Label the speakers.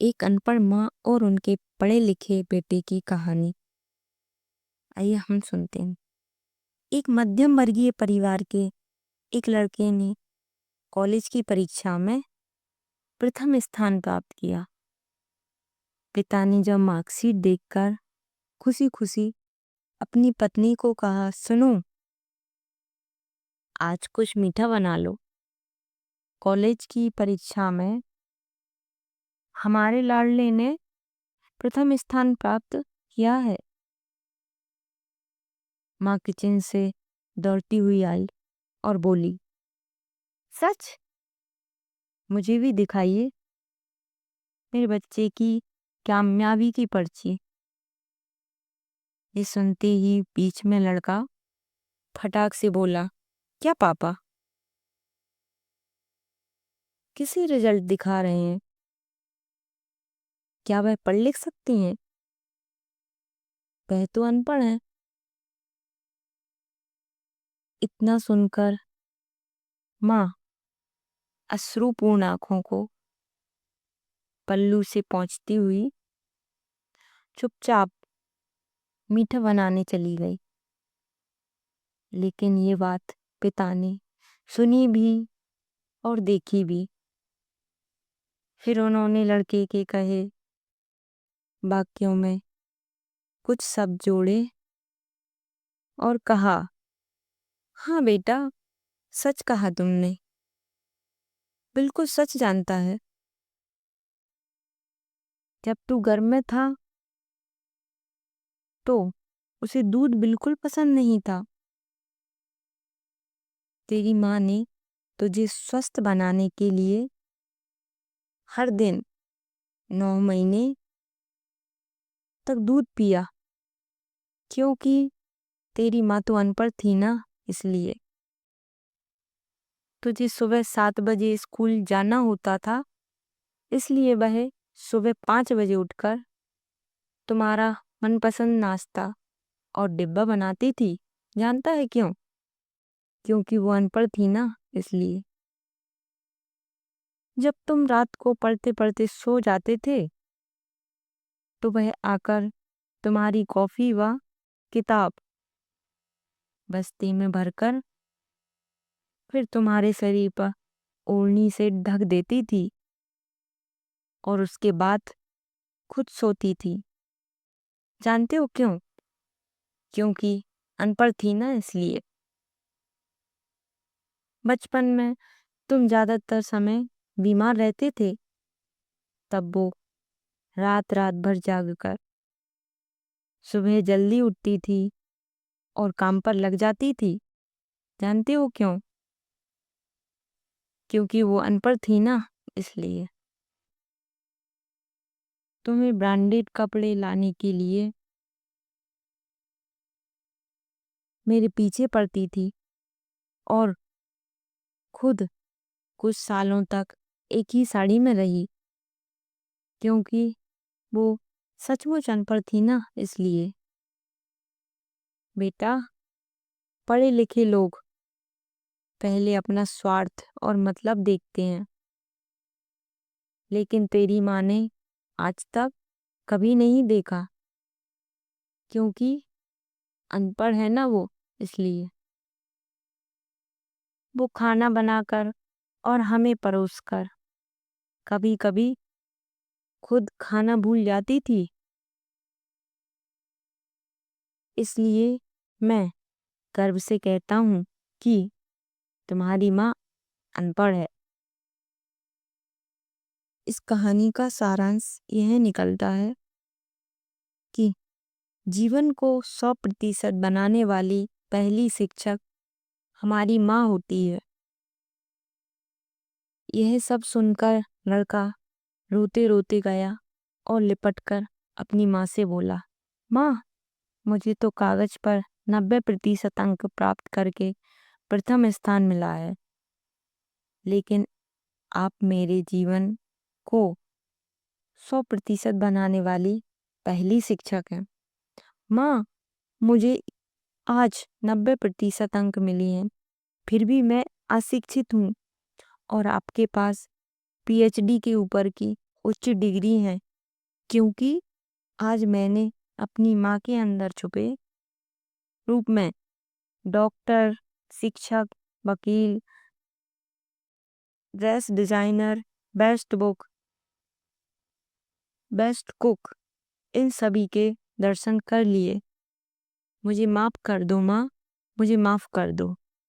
Speaker 1: एक अनपढ़ माँ और उनके पढ़े लिखे बेटे की कहानी। आइए हम सुनते हैं। एक मध्यम वर्गीय परिवार के एक लड़के ने कॉलेज की परीक्षा में प्रथम स्थान प्राप्त किया। पिता ने जब मार्कशीट देखकर खुशी खुशी अपनी पत्नी को कहा, सुनो, आज कुछ मीठा बना लो। कॉलेज की परीक्षा में हमारे लाडले ने प्रथम स्थान प्राप्त किया है। माँ किचन से दौड़ती हुई आई और बोली, सच? मुझे भी दिखाइए मेरे बच्चे की कामयाबी की पर्ची। ये सुनते ही बीच में लड़का फटाक से बोला, क्या पापा, किसी रिजल्ट दिखा रहे हैं? क्या वह पढ़ लिख सकती हैं? वह तो अनपढ़ है। इतना सुनकर माँ अश्रुपूर्ण आंखों को पल्लू से पोंछती हुई चुपचाप मीठा बनाने चली गई। लेकिन ये बात पिता ने सुनी भी और देखी भी। फिर उन्होंने लड़के के कहे वाक्यों में कुछ शब्द जोड़े और कहा, हाँ बेटा, सच कहा तुमने, बिल्कुल सच जानता है। जब तू घर में था तो उसे दूध बिल्कुल पसंद नहीं था। तेरी माँ ने तुझे स्वस्थ बनाने के लिए हर दिन 9 महीने तक दूध पिया, क्योंकि तेरी माँ तो अनपढ़ थी ना, इसलिए। तुझे सुबह 7 बजे स्कूल जाना होता था, इसलिए वह सुबह 5 बजे उठकर तुम्हारा मनपसंद नाश्ता और डिब्बा बनाती थी। जानता है क्यों? क्योंकि वो अनपढ़ थी ना, इसलिए। जब तुम रात को पढ़ते पढ़ते सो जाते थे तो वह आकर तुम्हारी कॉफी व किताब बस्ते में भरकर फिर तुम्हारे शरीर पर ओढ़नी से ढक देती थी और उसके बाद खुद सोती थी। जानते हो क्यों? क्योंकि अनपढ़ थी ना, इसलिए। बचपन में तुम ज्यादातर समय बीमार रहते थे, तब वो रात रात भर जागकर सुबह जल्दी उठती थी और काम पर लग जाती थी। जानते हो क्यों? क्योंकि वो अनपढ़ थी ना, इसलिए। तुम्हें ब्रांडेड कपड़े लाने के लिए मेरे पीछे पड़ती थी और खुद कुछ सालों तक एक ही साड़ी में रही, क्योंकि वो सचमुच अनपढ़ थी ना, इसलिए। बेटा, पढ़े लिखे लोग पहले अपना स्वार्थ और मतलब देखते हैं, लेकिन तेरी माँ ने आज तक कभी नहीं देखा, क्योंकि अनपढ़ है ना वो, इसलिए। वो खाना बनाकर और हमें परोसकर कभी कभी खुद खाना भूल जाती थी। इसलिए मैं गर्व से कहता हूँ कि तुम्हारी माँ अनपढ़ है। इस कहानी का सारांश यह निकलता है कि जीवन को 100% बनाने वाली पहली शिक्षक हमारी माँ होती है। यह सब सुनकर लड़का रोते रोते गया और लिपटकर अपनी माँ से बोला, माँ, मुझे तो कागज पर 90% अंक प्राप्त करके प्रथम स्थान मिला है, लेकिन आप मेरे जीवन को 100% बनाने वाली पहली शिक्षक हैं। माँ, मुझे आज 90% अंक मिली हैं, फिर भी मैं अशिक्षित हूँ और आपके पास PhD के ऊपर की उच्च डिग्री है, क्योंकि आज मैंने अपनी माँ के अंदर छुपे रूप में डॉक्टर, शिक्षक, वकील, dress designer, best book, best cook, इन सभी के दर्शन कर लिए। मुझे माफ कर दो माँ, मुझे माफ कर दो।